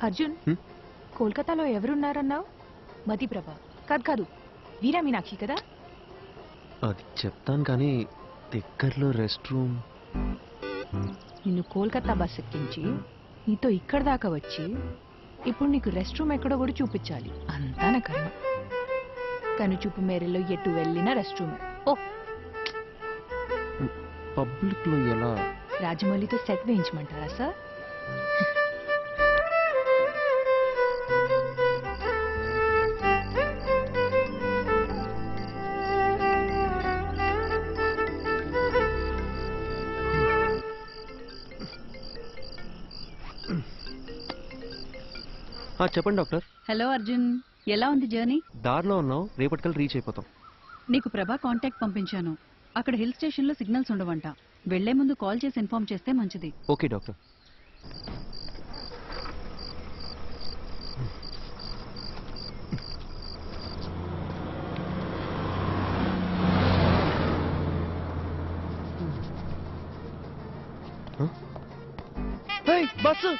అర్జున్, కోల్కతాలో ఎవరున్నారన్నావు? మతిప్రభ కాదు కాదు, వీరా మీనాక్షి కదా? అది చెప్తాను కానీ దగ్గరలో రెస్ట్ రూమ్. నిన్ను కోల్కతా బస్ ఎక్కించి నీతో ఇక్కడ దాకా వచ్చి ఇప్పుడు నీకు రెస్ట్ రూమ్ ఎక్కడో కూడా చూపించాలి. అంతా నా కర్మ. కనుచూపు మేరలో ఎటు వెళ్ళినా రెస్ట్ రూమ్. ఓ పబ్లిక్ లో ఎలా? రాజమౌళితో సెట్ వేయించమంటారా సార్? చెప్పండి డాక్టర్. హలో అర్జున్, ఎలా ఉంది జర్నీ? దారిలో ఉన్నావు, రేపటికల్ రీచ్ అయిపోతాం. నీకు ప్రభా కాంటాక్ట్ పంపించాను. అక్కడ హిల్ స్టేషన్ లో సిగ్నల్స్ ఉండవంట. వెళ్లే ముందు కాల్ చేసి ఇన్ఫార్మ్ చేస్తే మంచిది. Okay doctor. బస్సు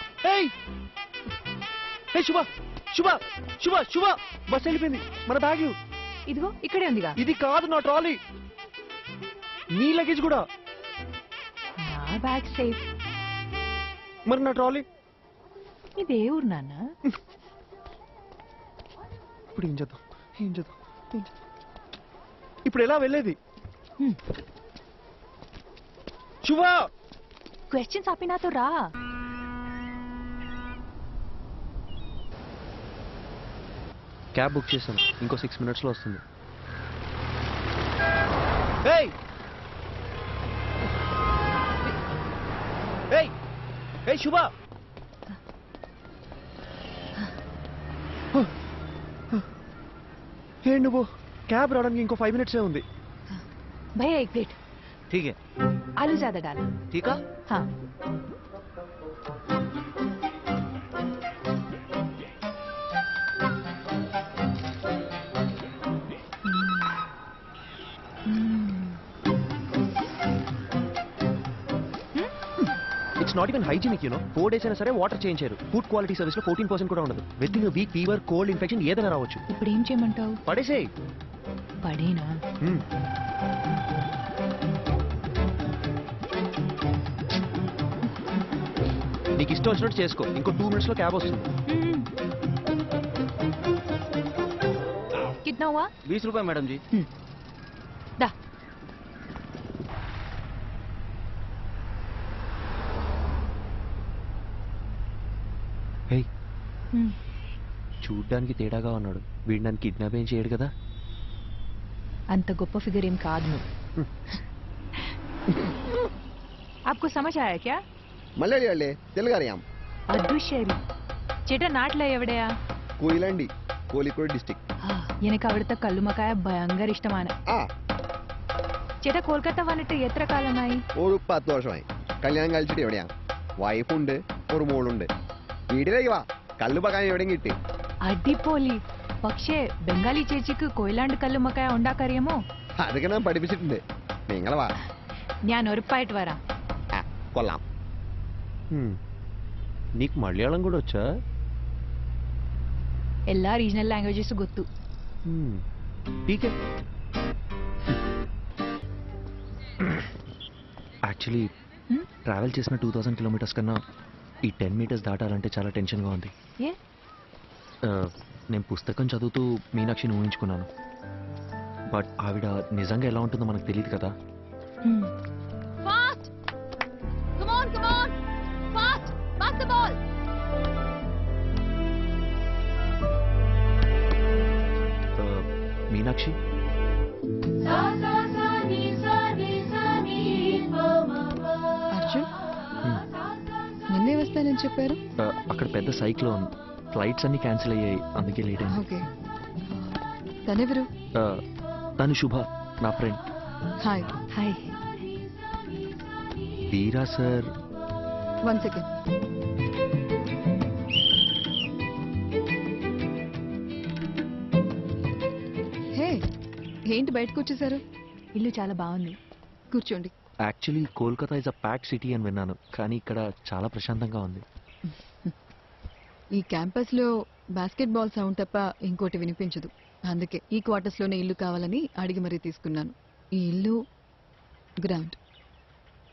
శుభ శుభ శుభ శుభ బస్ వెళ్ళిపోయింది. మన బ్యాగ్ ఇదిగో ఇక్కడే ఉందిగా. ఇది కాదు నా ట్రాలీ. నీ లగేజ్ కూడా. నా బ్యాగ్ సేఫ్. మరి నా ట్రాలీ? ఇదే ఊరు నాన్న. ఇప్పుడు ఏం చేద్దాం? ఇప్పుడు ఎలా వెళ్ళేది? శుభ క్వశ్చన్స్ ఆపి నాతో రా. క్యాబ్ బుక్ చేశాను, ఇంకో 6 minutes లో వస్తుంది. శుభ నువ్వు క్యాబ్ రావడానికి ఇంకో 5 minutes ఉంది. भैया एक प्लेट. ठीक है. आलू ज्यादा डालो. ठीक है. हाँ. It's not even hygienic, you know. 4 days అయినా సరే వాటర్ చేంజ్ చేయరు. ఫుడ్ క్వాలిటీ సర్వీస్ లో 14% కూడా ఉండదు. With in week fever, cold, infection ఏదైనా రావచ్చు. ఇప్పుడు ఏం చేయమంటావు? పడేసేయ్. పడేనా? నీకు ఇష్టం వచ్చినట్టు చేసుకో. ఇంకో 2 minutes లో క్యాబ్ వస్తుంది. कितना हुआ? 20 रुपए मैडम जी. दा. చూడ్డానికి తేడాగా ఉన్నాడు. వీడు నన్ను కిడ్నాప్ ఏం చేయడు కదా? అంత గొప్ప ఫిగర్ ఏం కాదు నువ్వు. आपको समझ आया क्या? മലയാളി അല്ലേ? തെലുങ്ക് അറിയാം. അതുശരി. ചേട്ടാ നാട്ടിലെ എവിടെയാ? കൊയിലാണ്ടി, കോഴിക്കോട് ഡിസ്ട്രിക്ട്. എനിക്ക് അവിടുത്തെ കല്ലുമക്കായ ഭയങ്കര ഇഷ്ടമാണ്. ചേട്ടാ കൊൽക്കത്ത വന്നിട്ട് എത്ര കാലമായി? ഒരു 10 വർഷമായി. കല്യാണം കഴിച്ചിട്ട് എവിടെയാ? വൈഫുണ്ട്, ഒരു മോളുണ്ട്. വീട്ടിലേക്ക് വാ, കല്ലുമക്കായ എവിടെയും കിട്ടി. അടിപൊളി. പക്ഷേ ബംഗാളി ചേച്ചിക്ക് കൊയിലാണ്ട് കല്ലുമക്കായ ഉണ്ടാക്കറിയാമോ? അതൊക്കെ ഞാൻ പഠിപ്പിച്ചിട്ടുണ്ട്. നിങ്ങൾ വാ, ഞാൻ ഉറപ്പായിട്ട് വരാം. കൊള്ളാം. నీకు మలయాళం కూడా వచ్చా? എല്ലാ రీజనల్ లాంగ్వేజెస్ ಗೊತ್ತು. ఠీకే. యాక్చువల్లీ ట్రావెల్ చేసిన 2000 kilometers కన్నా ఈ 10 meters దాటాలంటే చాలా టెన్షన్గా ఉంది. నేను పుస్తకం చదువుతూ మీనాక్షిని ఊహించుకున్నాను. బట్ ఆవిడ నిజంగా ఎలా ఉంటుందో మనకు తెలియదు కదా. మీనాక్షి, అర్జున్ నిన్నే వస్తానని చెప్పారు. అక్కడ పెద్ద సైక్లోన్, ఫ్లైట్స్ అన్ని క్యాన్సిల్ అయ్యాయి, అందుకే లేట్ అయింది. ఓకే. తనెవరు? తను శుభ, నా ఫ్రెండ్. హాయ్. హాయ్. వీరా సార్. 1 second. హే, ఏంటి బయటకు వచ్చేసారు? ఇల్లు చాలా బాగుంది, కూర్చోండి. Actually Kolkata is a pack city అని విన్నాను, కానీ ఇక్కడ చాలా ప్రశాంతంగా ఉంది. ఈ క్యాంపస్లో బాస్కెట్ బాల్ సౌండ్ తప్ప ఇంకోటి వినిపించదు. అందుకే ఈ క్వార్టర్స్లోనే ఇల్లు కావాలని అడిగి మరీ తీసుకున్నాను. ఈ ఇల్లు, గ్రౌండ్,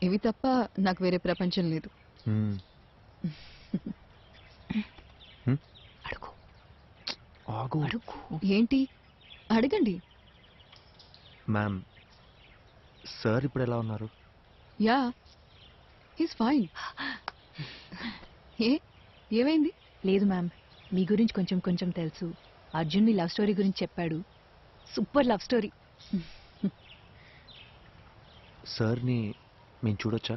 ఇవి తప్ప నాకు వేరే ప్రపంచం లేదు. అడుగు ఆగు అడుగు. ఏంటి? అడగండి. మ్యామ్, సార్ ఇప్పుడు ఎలా ఉన్నారు? Yeah, he's fine. ఏమైంది? లేదు మ్యామ్, మీ గురించి కొంచెం కొంచెం తెలుసు. అర్జున్ లవ్ స్టోరీ గురించి చెప్పాడు. Super love story. సార్ని మేము చూడొచ్చా?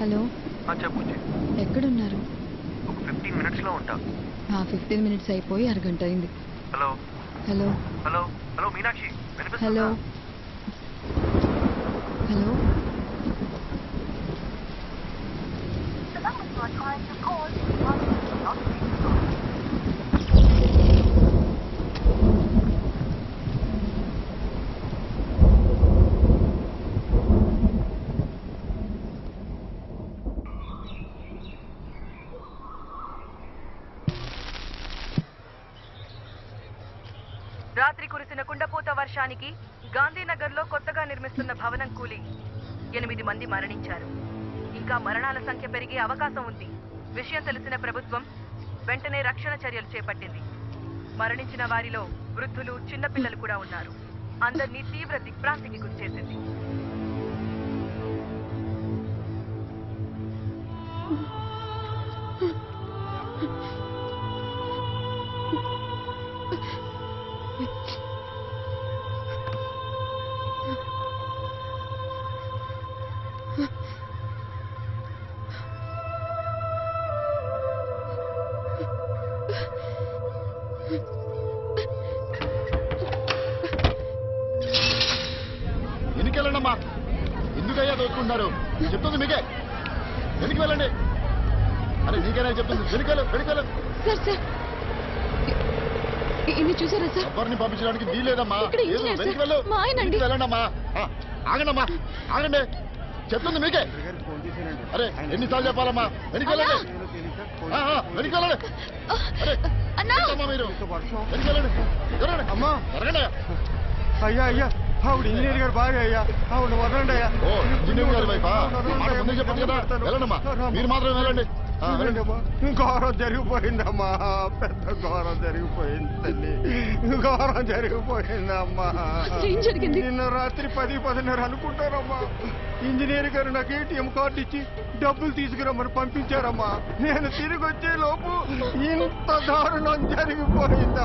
హలో, చెప్పు. ఎక్కడున్నారు? ఒక 15 మినిట్స్లో ఉంటా. 15 మినిట్స్ అయిపోయి అరగంట అయింది. Hello hello hello hello Meenakshi, hello hello. రాత్రి కురిసిన కుండపోత వర్షానికి గాంధీనగర్లో కొత్తగా నిర్మిస్తున్న భవనం కూలి 8 మంది మరణించారు. ఇంకా మరణాల సంఖ్య పెరిగే అవకాశం ఉంది. విషయం తెలిసిన ప్రభుత్వం వెంటనే రక్షణ చర్యలు చేపట్టింది. మరణించిన వారిలో వృద్ధులు, చిన్నపిల్లలు కూడా ఉన్నారు. అందరినీ తీవ్ర దిగ్భ్రాంతికి గురిచేసింది. వెనక్కి వెళ్ళండమ్మా. ఎందుకయ్యా దోచుకుంటున్నారు? చెప్తుంది మీకే. వెనక్కి వెళ్ళండి. అరే నీకైనా చెప్తుంది. వెనకాల వెనకాల. సార్ సార్, ఇది చూసారా సార్? ఎవరిని పంపించడానికి వీలేదమ్మా. ఇక్కడ ఇంజనీర్ సార్. వెనక్కి వెళ్ళు. మా ఆయన అండి. వెనక్కి వెళ్ళండమ్మా. ఆగండమ్మా, ఆగండి. చెప్తుంది మీకే. అరే ఎన్నిసార్లు చెప్పాలమ్మా? వెనక్కి వెళ్ళండి. వెనక్కి వెళ్ళండి. అరే ఏంటమ్మా మీరు? వెనక్కి వెళ్ళండి. జరగండి అమ్మా, జరగండి. అయ్యా అయ్యా, ఆవిడ ఇంజనీర్ గారు బాగా అయ్యా, ఆవిడ వదలండి అయ్యా. ఓ ఇంజనీర్ గారి వైఫా? మాట ముందే చెప్పండి కదా. వెళ్ళండమ్మా, మీరు మాత్రం వెళ్ళండి. ఘోరం జరిగిపోయిందమ్మా, పెద్ద ఘోరం జరిగిపోయింది తల్లి, ఘోరం జరిగిపోయిందమ్మా. ఏం జరిగింది? నిన్న రాత్రి 10-10:30 అనుకుంటారమ్మా. ఇంజనీర్ గారు నాకు ATM కార్డు ఇచ్చి డబ్బులు తీసుకురమ్మని పంపించారమ్మా. నేను తిరిగి వచ్చే లోపు ఇంత దారుణం జరిగిపోయిందమ్మా.